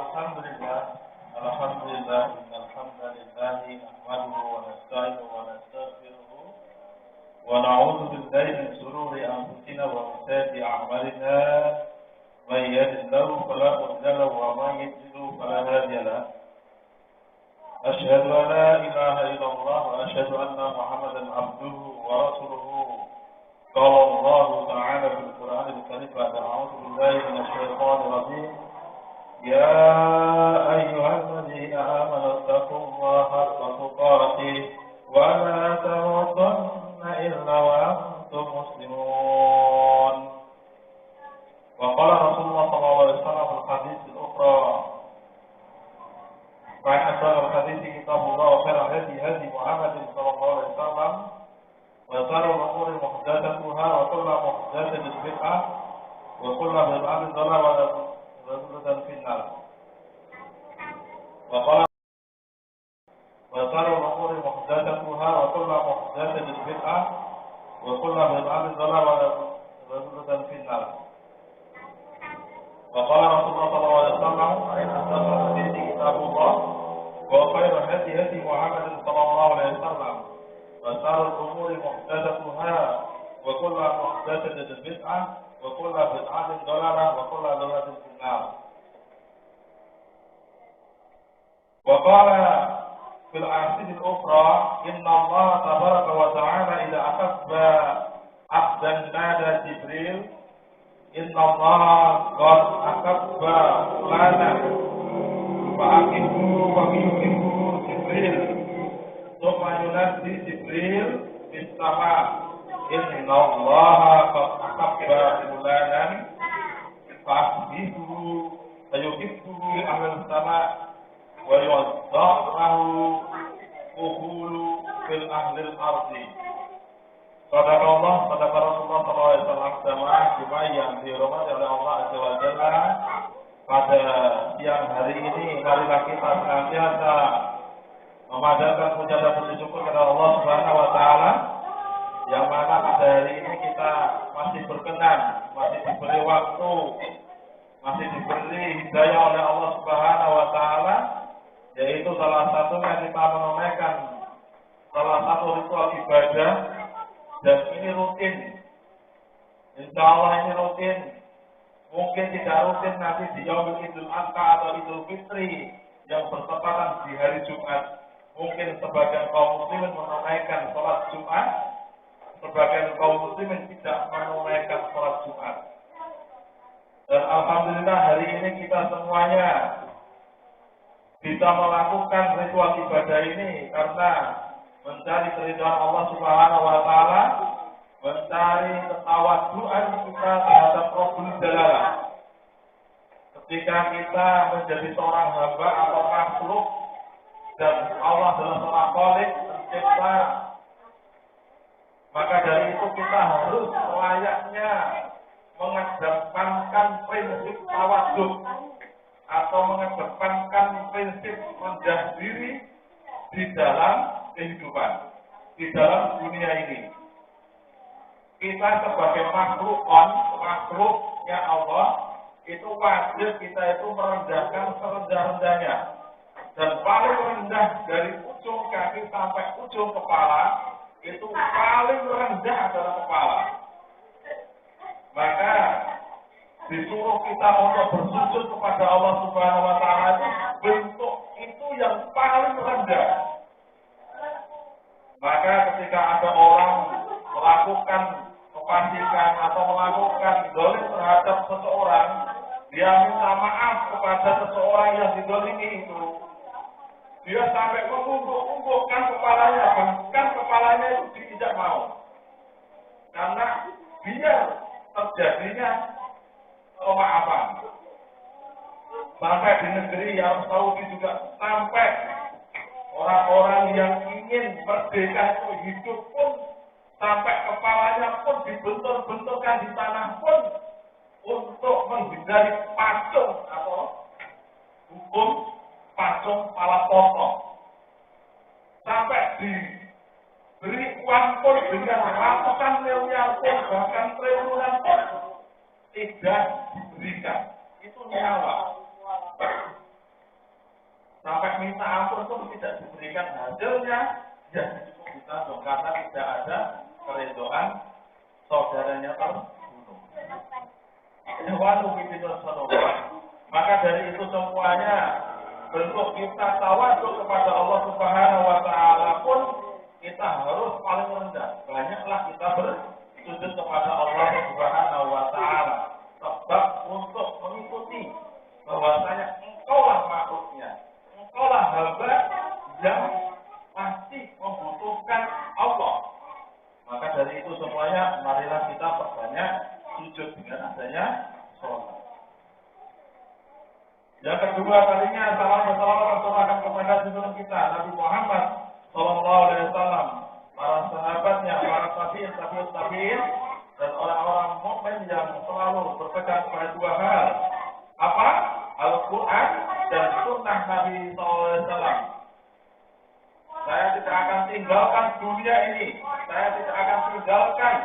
Alhamdulillah, Alhamdulillah, Alhamdulillah, nahmaduhu wa nasta'inuhu wa nastaghfiruhu wa na'udzu billahi min shururi anfusina wa min sayyiati a'malina. May yahdihillahu fala mudilla lahu wa may yudlil fala hadiya lahu. Asyhadu an la ilaha illallah wa asyhadu anna Muhammadan abduhu wa rasuluhu. Qala Allah ta'ala fil Qur'anil Karim ba'da a'udzu billahi minasy syaithanir rajim. يا أيها الذين آمنوا اتقوا الله حق تقاته ولا تموتن إلا وأنتم مسلمون. وقال رسول الله صلى الله عليه وسلم في الحديث الأخرى فإن أصدق الحديث كتاب الله وخير الهدي هدي محمد صلى الله عليه وسلم وشر الأمور محدثاتها وكل محدثة بدعة وكل بدعة ضلالة dan final. Wa qala al-umuri muhdatsatuha wa kullu muhdatsatin bid'ah wa kullu bid'atin dhalalah wa dan final. Wa qala Rasulullah sallallahu alaihi wasallam asdaqul hadithi kitabullah wa khairul hadi hadi Muhammad sallallahu alaihi wasallam wa sharrul umuri muhdatsatuha wa kullu muhdatsatin bid'ah wa kullu bid'atin dhalalah wa kullu dhalalatin finnar. وقال في الآية الأخرى إن الله تبارك وتعالى إذا أحب عبدا نادى جبريل إن الله قد أحب فلانا فأحبه ويحبه جبريل ثم ينادي جبريل في السماء إن الله قد أحب فلانا فأحبه ويحبه أهل السماء ويوضعه قبول في الأهل الأرض. Sadaq Allah, sadaq Rasulullah SAW jemaah yang dirahmati oleh Allah Azza wa Jalla. Pada siang hari ini, marilah kita senantiasa memanjatkan puja dan puji syukur kepada Allah Subhanahu wa Ta'ala, yang mana pada hari ini kita masih berkenan, masih diberi waktu, masih diberi hidayah oleh Allah Subhanahu wa Ta'ala, yaitu salah satunya kita menunaikan salah satu ritual ibadah, dan ini rutin. Insya Allah ini rutin. Mungkin tidak rutin nanti di Yaumul Idul Adha atau Idul Fitri yang bertepatan di hari Jumat. Mungkin sebagian kaum muslimin menunaikan sholat Jumat, sebagian kaum muslimin tidak menunaikan sholat Jumat. Dan alhamdulillah hari ini kita semuanya bisa melakukan ritual ibadah ini karena mencari keridhaan Allah Subhanahu wa Ta'ala, mencari ketawaduan kita terhadap Rabbul Jalalah. Ketika kita menjadi seorang hamba atau makhluk dan Allah adalah seorang Khalik pencipta, maka dari itu kita harus layaknya mengedepankan prinsip tawaduk atau mengedepankan prinsip rendah diri di dalam kehidupan, di dalam dunia ini. Kita sebagai makhluknya Allah, itu wajib kita itu merendahkan serendah-rendahnya. Dan paling rendah dari ujung kaki sampai ujung kepala, itu paling rendah adalah kepala. Maka disuruh kita untuk bersujud kepada Allah Subhanahu wa Ta'ala itu bentuk itu yang paling rendah. Maka ketika ada orang melakukan kefasikan atau melakukan zalim terhadap seseorang, dia minta maaf kepada seseorang yang dizalimi itu. Dia sampai mengungguk-unggukkan kepalanya, bahkan kepalanya itu diinjak mau. Karena biar terjadinya pemaafan. Sampai di negeri Arab Saudi juga sampai orang-orang yang ingin merdeka itu hidup pun sampai kepalanya pun dibentur-benturkan di tanah pun untuk menghindari pacung atau hukum pacung pala potong. Sampai diberi uang pun dengan ratusan miliar pun bahkan triliunan pun tidak diberikan. Itu nyawa. Sampai minta ampun pun tidak diberikan hasilnya, ya cukup ditanggung karena tidak ada keridhaan saudaranya terbunuh. Maka dari itu semuanya bentuk kita tawadhu kepada Allah Subhanahu wa taala pun kita harus paling rendah. Banyaklah kita bersujud kepada Allah Subhanahu wa taala. Sebab untuk mengikuti bahwasanya engkaulah makhluknya. Engkaulah hamba yang masih membutuhkan Allah. Maka dari itu semuanya marilah kita perbanyak sujud dengan adanya sholat. Yang kedua kalinya salam bersalawat kepada junjungan kita Nabi Muhammad Sallallahu Alaihi Wasallam, para sahabatnya, para tabi'in, dan orang-orang mukmin yang selalu berpegang pada dua hal. Apa? Al-Quran dan Sunnah Nabi Sallallahu Alaihi Wasallam. Saya tidak akan tinggalkan dunia ini. Saya tidak akan tinggalkan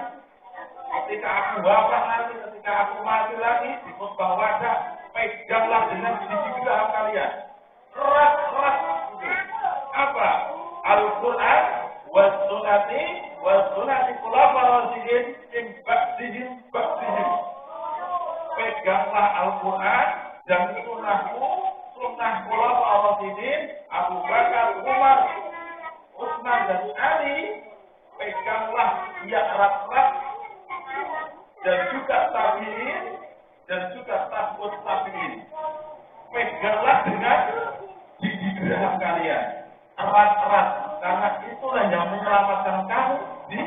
ketika aku wafat nanti, ketika aku mati lagi di khutbah wada. Peganglah dengan sisi geraham kalian. Erat-erat. Apa? Al-Quran wa sunnati khulafa'ir rasyidin min ba'dihim. Peganglah Al-Quran dan sunnahku, sunnah khulafa'ir rasyidin, Abu Bakar, Umar, Utsman dan Ali. Peganglah ya erat-erat dan juga tabi'in dan juga takut tabi'in. Peganglah dengan gigi geraham kalian erat-erat, karena itulah yang menyelamatkan kamu di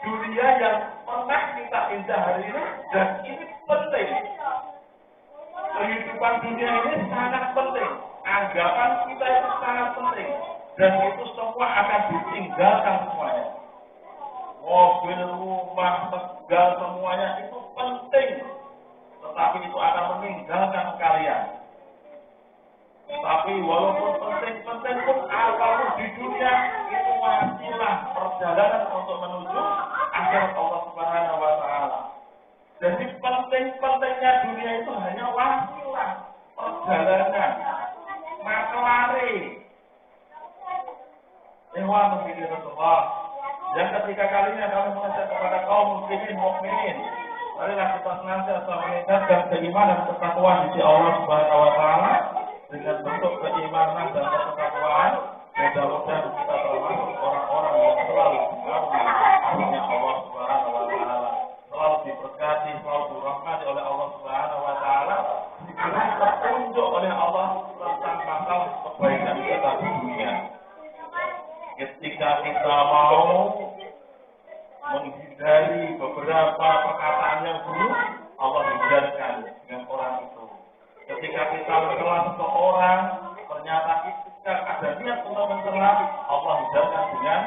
dunia yang pernah kita injak hari ini. Dan ini penting. Kehidupan dunia ini sangat penting. Anggapan kita itu sangat penting, dan itu semua akan ditinggalkan semuanya. Mobil, rumah, tegal, semuanya itu penting, tetapi itu akan meninggalkan kalian. Tapi walaupun penting-penting pun apapun di dunia itu masihlah perjalanan untuk menuju akhirat Allah Subhanahu wa taala. Jadi penting-pentingnya dunia itu hanya wasilah perjalanan, maklare. Rasulullah. Dan ketika kalinya kami mengajak kepada kaum muslimin mukminin, marilah kita senantiasa meningkatkan keimanan dan ketakwaan di sisi Allah Subhanahu wa taala dengan bentuk keimanan dan ketakwaan. Mudah-mudahan kita termasuk orang-orang yang selalu dikagumi oleh Allah Subhanahu wa taala, selalu diberkati, selalu dirahmati oleh Allah Subhanahu wa taala, diberi petunjuk oleh Allah tentang masalah kebaikan kita di dunia. Ketika kita mau menghindari beberapa perkataan yang buruk, Allah hindarkan dengan orang itu. Ketika kita mencela seseorang, ternyata kita ada niat untuk mencela, Allah hindarkan dengan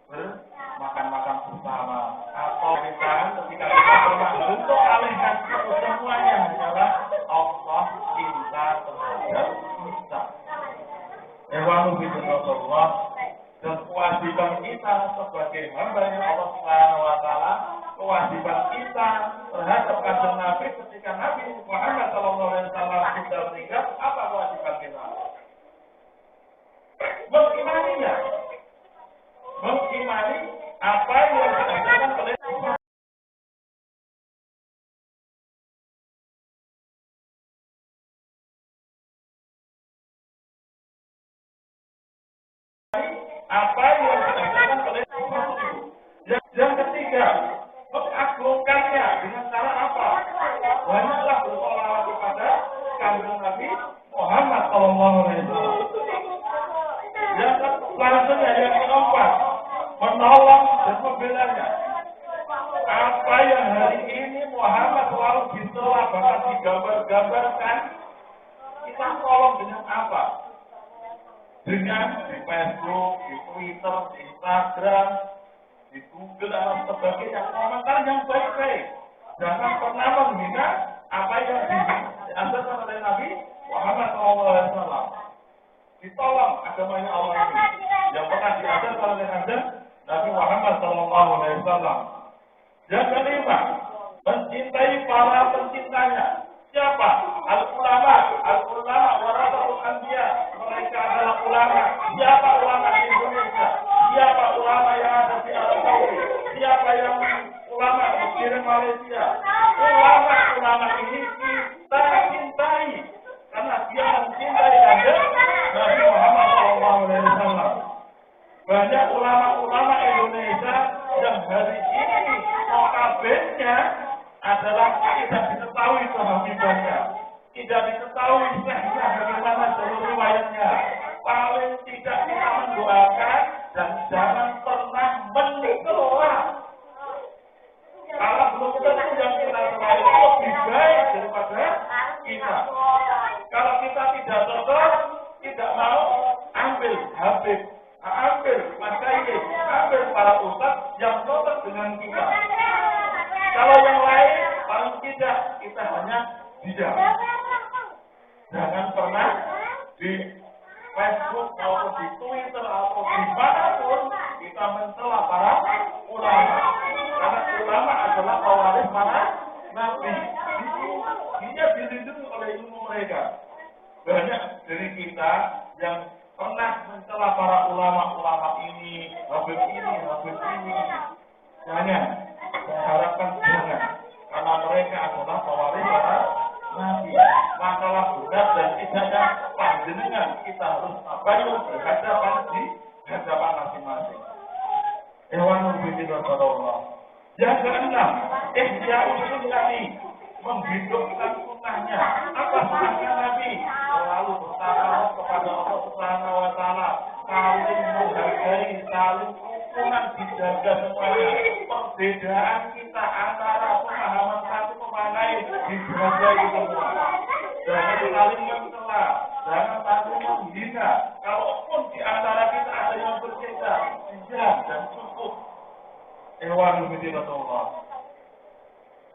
bermakan-makan bersama. Atau ketika kita bermaksud untuk alihkan itu semuanya hanyalah Allah cinta terhadap kita. Ewanu bin Rasulullah. Dan kewajiban kita sebagai hamba-Nya Allah Subhanahu wa taala, kewajiban kita terhadap kanjeng Nabi ketika Nabi Muhammad sallallahu alaihi wasallam sudah meninggal, apa kewajiban kita? Mengimaninya. Mengimani apa yang diajarkan oleh apa yang diajarkan oleh yang ketiga, mengagungkannya dengan cara apa? Banyaklah bersolawat kepada kanjeng Nabi Muhammad sallallahu alaihi wasallam. Yang selanjutnya yang keempat, menolong dan membelanya. Apa yang hari ini Muhammad selalu dicela, bahkan digambar-gambarkan, kita tolong dengan apa? Dengan di Facebook, di Twitter, di Instagram, di Google dan sebagainya, komentar yang baik-baik. Jangan pernah menghina apa yang diajarkan oleh Nabi Muhammad SAW. Ditolong agamanya Allah ini yang pernah diajarkan oleh Nabi Muhammad SAW. Yang kelima, mencintai para pencintanya. Siapa? Al-ulama warasatul anbiya. ulama ini kita cintai karena dia mencintai kanjeng Nabi Muhammad SAW. Banyak ulama-ulama Indonesia yang hari ini notabene adalah tidak diketahui kehakikannya, tidak diketahui sehingga bagaimana jalur riwayatnya. Paling tidak kita mendoakan dan jangan pernah mencela. Kalau belum tentu yang kita selain lebih baik daripada kita. Kalau kita tidak cocok, tidak mau, ambil Habib, ambil masyayikh, ambil para ustaz yang cocok dengan kita. Kalau yang lain, paling tidak kita hanya diam. Jangan pernah di Facebook maupun di Twitter atau dimanapun kita mencela para ulama. Karena ulama adalah pewaris para nabi. Dia dilindungi oleh ilmu mereka. Banyak dari kita yang pernah mencela para ulama ini, habib ini. Jangan, saya harapkan jangan. Karena mereka adalah pewaris para nabi. Masalah benar dan tidaknya panjenengan kita harus tabayun berhadapan di hadapan masing-masing. Ikhwanul fillah Allah. Yang keenam, ihya'us sunnati, menghidupkan sunnahnya. Apa sunnahnya Nabi? Selalu bertakwa kepada Allah Subhanahu wa taala, saling menghargai, saling rukunan, dijaga semuanya. Perbedaan kita antara pemahaman satu sama lain dihargai semua. Jangan saling mencela, jangan saling menghina. Kalaupun di antara kita ada yang berbeda, diam dan cukup. Ikhwanul fillah Allah.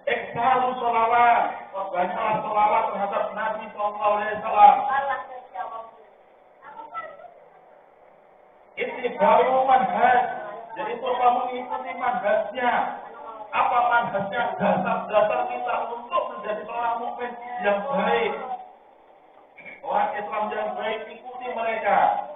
Iksaru sholawat, perbanyaklah sholawat terhadap Nabi Sallallahu Alaihi Wasallam. Ittibaru manhaj, yaitu kamu mengikuti manhajnya. Apa manhajnya? Dasar-dasar kita untuk menjadi seorang mukmin yang baik. Orang Islam yang baik, ikuti mereka.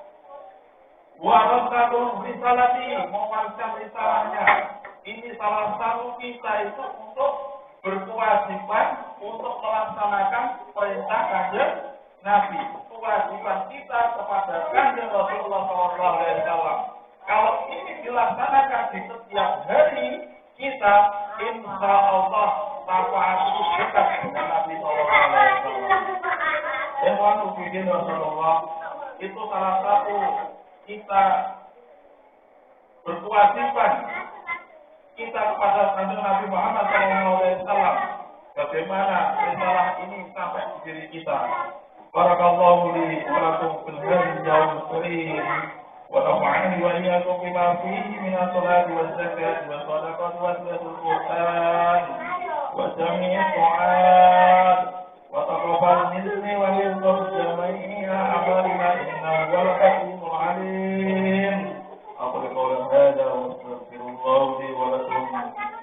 Warasatul risalati, mewariskan risalahnya. Ini salah satu kita itu untuk berkewajiban untuk melaksanakan perintah kanjeng Nabi. Kewajiban kita kepada kanjeng Rasulullah SAW. Kalau ini dilaksanakan di setiap hari kita, insya Allah syafaat itu dekat dengan Nabi SAW. Ikhwanul fillah Rasulullah itu salah satu kita berkewajiban kita kepada kanjeng Nabi Muhammad SAW. Bagaimana risalah ini sampai di diri kita. Barakallahu li wa lakum fil hadhil yawmil karim wa nafa'ani wa iyyakum bima fihi min as-salati waz zakati was sadaqati wa tilawatil Qur'an wa jami'i du'at wa taqabbal minni wa minkum jami'a amalina innahu huwal hakimul 'alim. Aqulu qawlan hadha wa astaghfirullah li wa lakum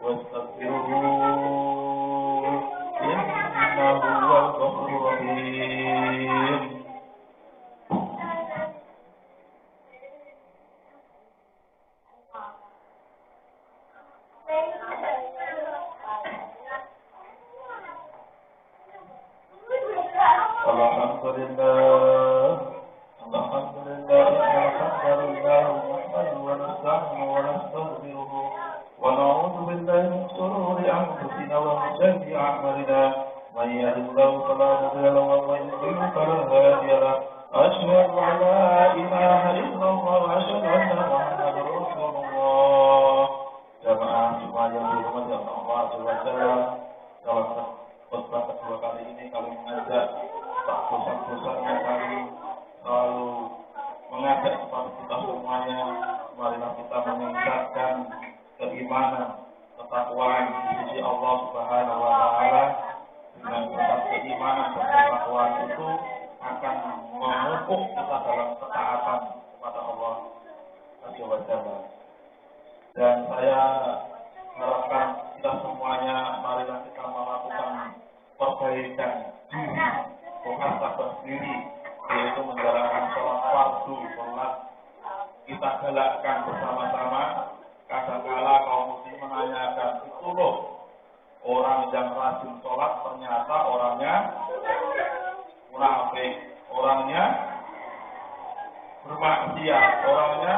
wastaghfiruhu innahu huwal ghafurur rahim. Dan saya harapkan kita semuanya marilah kita melakukan perbaikan diri, muhasabah diri, yaitu menjalankan sholat fardu, sholat kita galakkan bersama-sama. Kadangkala kaum muslim menanyakan, itu loh Orang yang rajin sholat ternyata orangnya munafik, orangnya bermaksiat, orangnya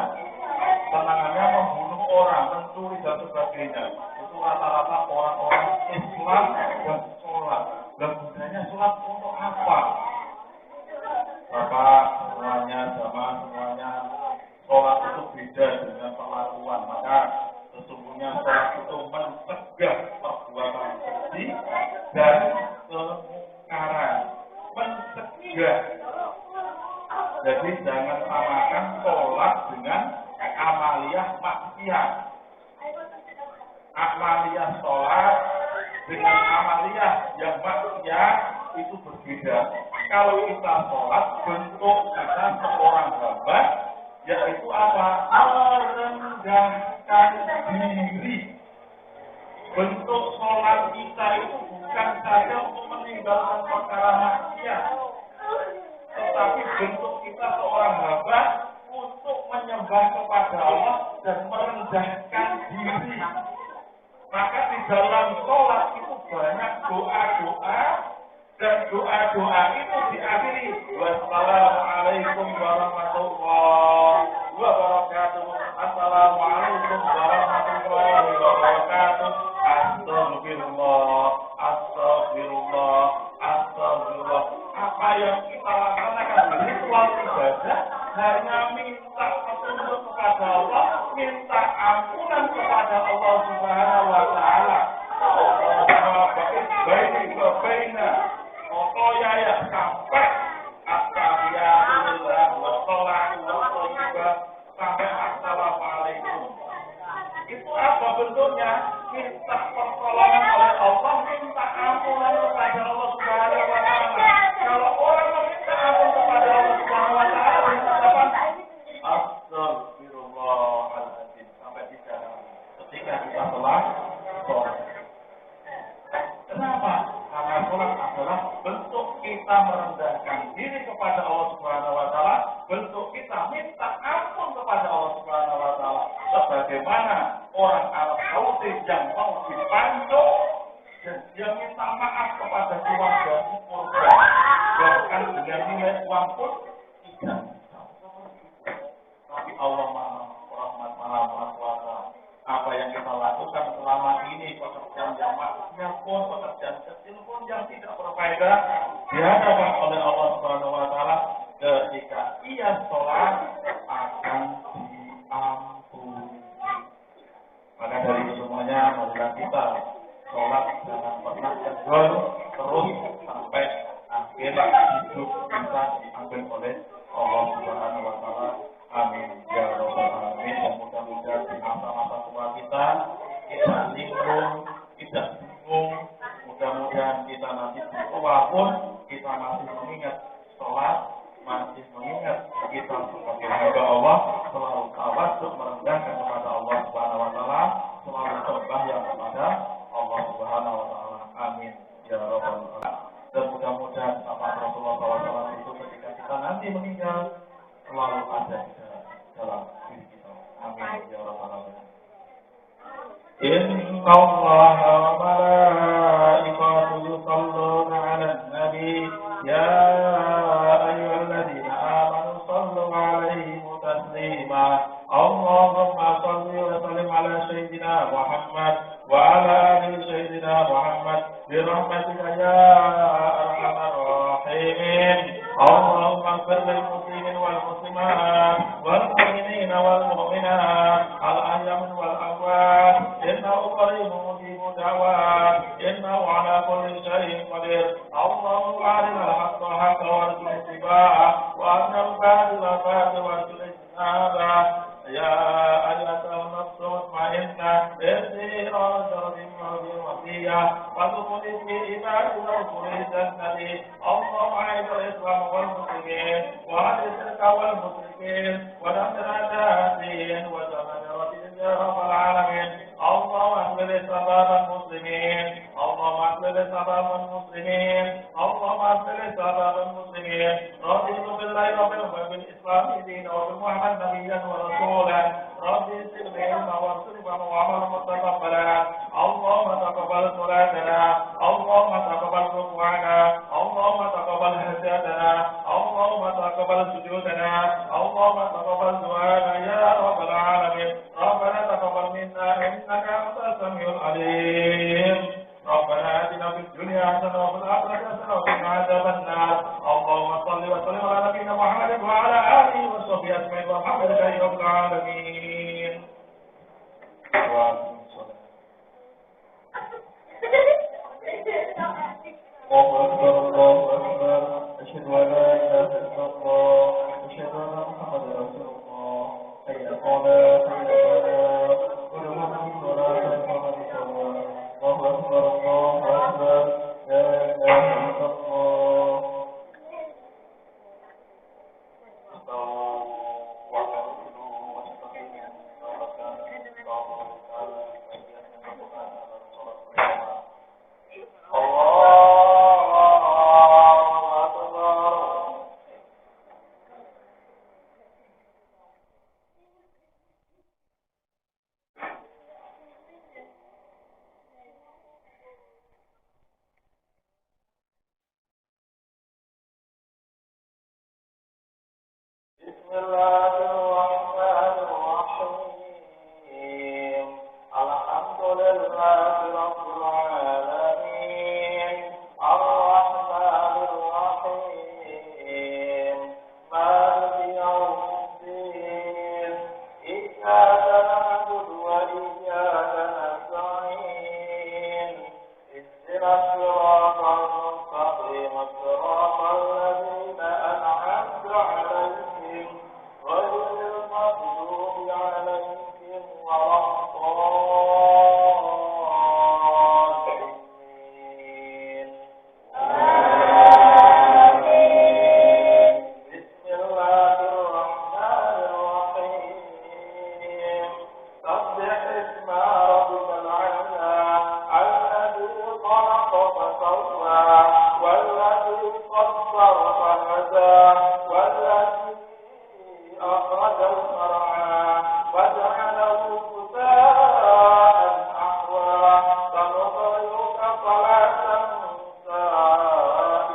senangannya membunuh orang, mencuri dan sebagainya. Itu rata-rata orang-orang Islam dan sholat. Dan gunanya sholat untuk apa? Bapak semuanya, jamaah semuanya, sholat itu beda dengan perlakuan. Maka sesungguhnya sholat itu mencegah perbuatan keji dan kemungkaran. Mencegah. Jadi jangan samakan sholat dengan amaliyah maksiat. Amaliyah sholat dengan amaliyah yang maksiat itu berbeda. Kalau kita sholat, bentuk kita seorang hamba, yaitu apa? Merendahkan diri. Bentuk sholat kita itu bukan saja untuk meninggalkan perkara maksiat, tetapi bentuk kita seorang hamba untuk menyembah kepada Allah dan merendahkan diri. Maka di dalam sholat itu banyak doa-doa, dan doa-doa itu diakhiri wassalamualaikum warahmatullahi wabarakatuh. Assalamualaikum warahmatullahi wabarakatuh. Astagfirullah, astagfirullah, astagfirullah. Apa yang kita laksanakan di ritual ibadah hanya minta petunjuk kepada Allah, minta ampunan kepada Allah Subhanahu wa taala. Ya sampai astagfirullah wassalatu wassalamu sampai assalamualaikum. Itu apa bentuknya? Minta pertolongan oleh Allah, minta ampunan kepada Allah Subhanahu wa taala. Kalau orang meminta ampun kepada Allah Subhanahu wa taala, apa? Astagfirullahaladzim sampai 3 kali. Ketika kita sholat. Kenapa? Karena sholat adalah bentuk kita merendahkan diri kepada Allah Subhanahu wa taala, bentuk kita minta ampun kepada Allah Subhanahu wa taala. Sebagaimana orang Arab Saudi yang mau dipancung dan dia minta maaf kepada keluarga korban, bahkan dengan nilai uang pun tidak. Tapi Allah Maha Rahmat, Maha Kuasa. Apa yang kita lakukan selama ini, pekerjaan yang maksiat pun, pekerjaan kecil pun yang tidak berfaedah, dihadapkan oleh Allah Subhanahu wa taala, ketika ia sholat akan diampuni. Maka dari itu semuanya, marilah kita sholat jangan pernah kendor, terus sampai akhir hidup kita diambil oleh Allah Subhanahu wa taala. Amin ya rabbal alamin. Dan mudah-mudahan di masa-masa tua kita tidak linglung, tidak bingung. Mudah-mudahan kita nanti tua pun kita masih mengingat sholat, masih mengingat kita sebagai hamba Allah, selalu tawaduk merendahkan kepada Allah Subhanahu wa taala, selalu sembah yang kepada Allah Subhanahu wa taala. Amin ya rabbal alamin. Dan mudah-mudahan syafaat Rasulullah SAW itu ketika kita nanti meninggal selalu ada di dalam diri kita. Amin ya rabbal alamin. Inna Allaha wa malaikatahu yusholluna 'alan nabi ya ayyuhalladzina amanu shallu 'alaihi taslima. Allahumma shalli wa sallim 'ala sayyidina Muhammad wa 'ala ali sayyidina Muhammad bi rahmatika ya arhamar rahimin. Allahumma ighfir lil muslimin wal muslimat wal mu'minina wal mu'minat al ahya'i wal amwat innahu qaribun mujibud da'wat innahu 'ala kulli shay'in qadir. Allahumma arina al-haqqa haqqan warzuqna ittiba'ah wa arina al-batila batilan warzuqna ijtinabah. Ya ayyatuhan nafsu mutmainnah irji'i ila rabbika radiyah wa tudkhuli fi ibadati wa qul jannati. Allahumma a'idil islam wal muslimin wa adil shirka wal musyrikin wa dammir a'da'ad-din wa dammir ya rabbal alamin. Allahumma aslih sababal muslimin, Allahumma aslih sababal muslimin, Allahumma aslih sababal muslimin. Raditu billahi rabbil wa bil islam dinan wa bi Muhammad nabiyyan wa rasulan. Rabbi sirri ma wa sirri wa amalan mutaqabbalan. Allahumma taqabbal salatana ركوعنا، اللهم تقبل حسياتنا، اللهم تقبل سجودنا، اللهم تقبل دعاءنا يا رب العالمين. ربنا تقبل منا إنك أنت السميع العليم. ربنا آتنا في الدنيا حسنة وفي الآخرة حسنة وقنا عذاب النار. اللهم صل وسلم على نبينا محمد وعلى آله وصحبه أجمعين والحمد لله رب العالمين. الله أكبر الله أكبر أشهد أن لا إله إلا الله أشهد أن محمدا رسول الله حي على الصلاة حي على الفلاح قل من الصلاة فقد صلى الله أكبر الله أكبر لا إله إلا الله. استووا واعتدلوا واستقيموا ربنا الله تعالى بسم الله الرحمن الرحيم الحمد لله رب العالمين الرحمن الرحيم مالك يوم الدين إياك نعبد وإياك نستعين اهدنا الصراط المستقيم صراط الذين أنعمت عليهم غير المغضوب عليهم ولا الضالين. آمين. بسم الله الرحمن الرحيم سبح اسم ربك الأعلى الذي خلق فسوى والذي قدر فهدى والذي أخرج المرعى فجعله غثاء أحوى سنقرئك فلا تنسى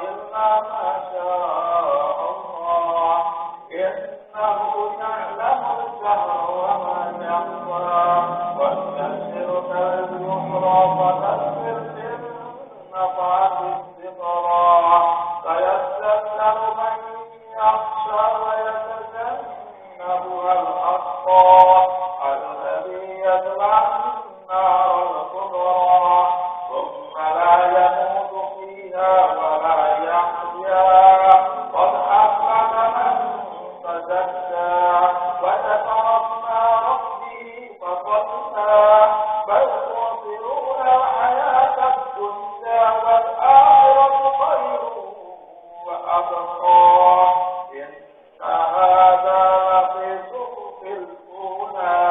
إلا ما شاء الله إنه يعلم الجهر وما يخفى ونيسرك لليسرى فذكر إن نفعت الذكرى سيذكر من يخشى ويتجنبها الأشقى الذي يصلى النار الكبرى ثم لا يموت فيها ولا يحيا قد أفلح من تزكى وذكر اسم ربه فصلى بل تؤثرون الحياة الدنيا والآخرة خير وأبقى إن هذا لفي صحف الأولى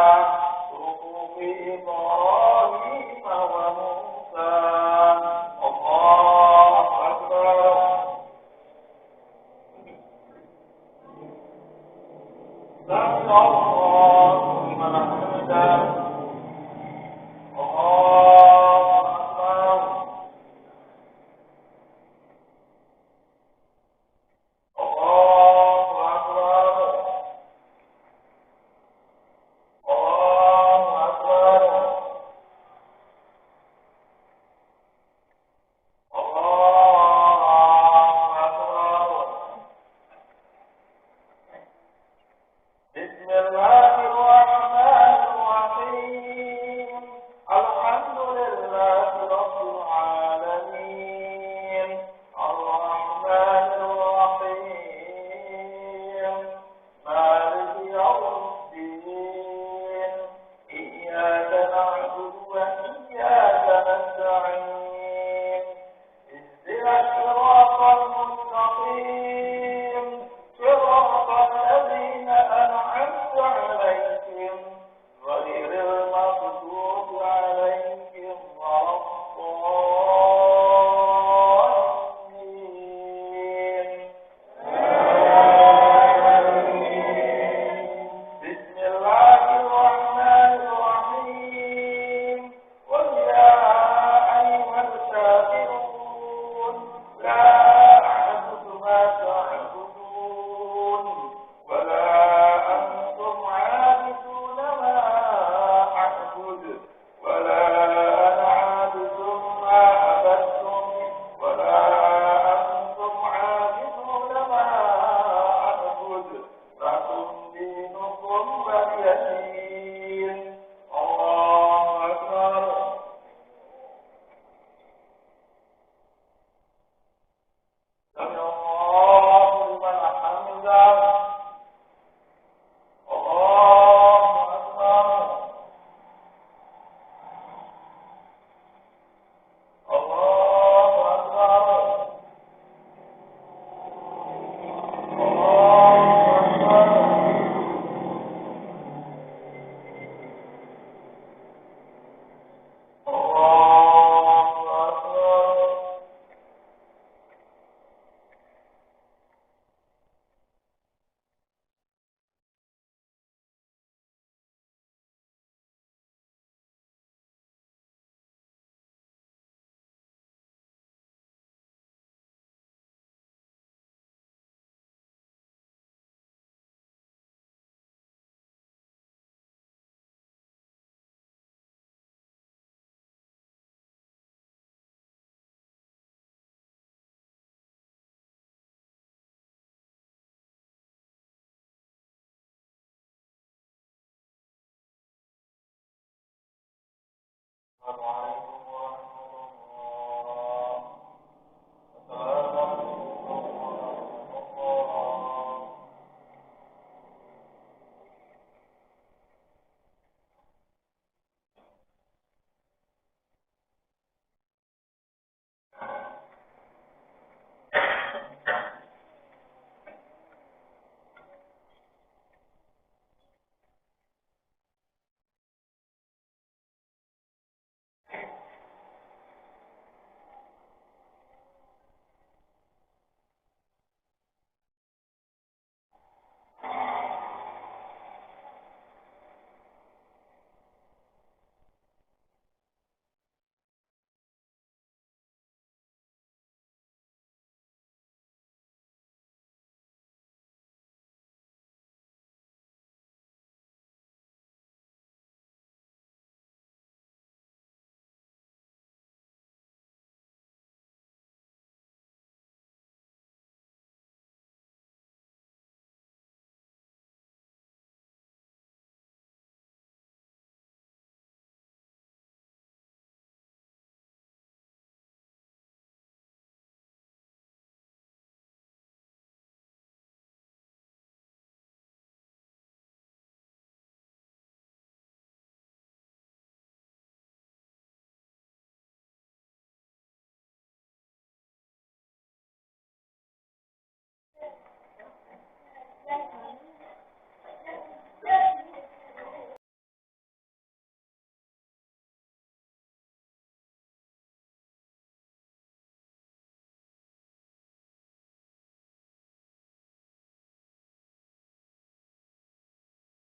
صحف إبراهيم وموسى. الله أكبر Assalamualaikum warahmatullahi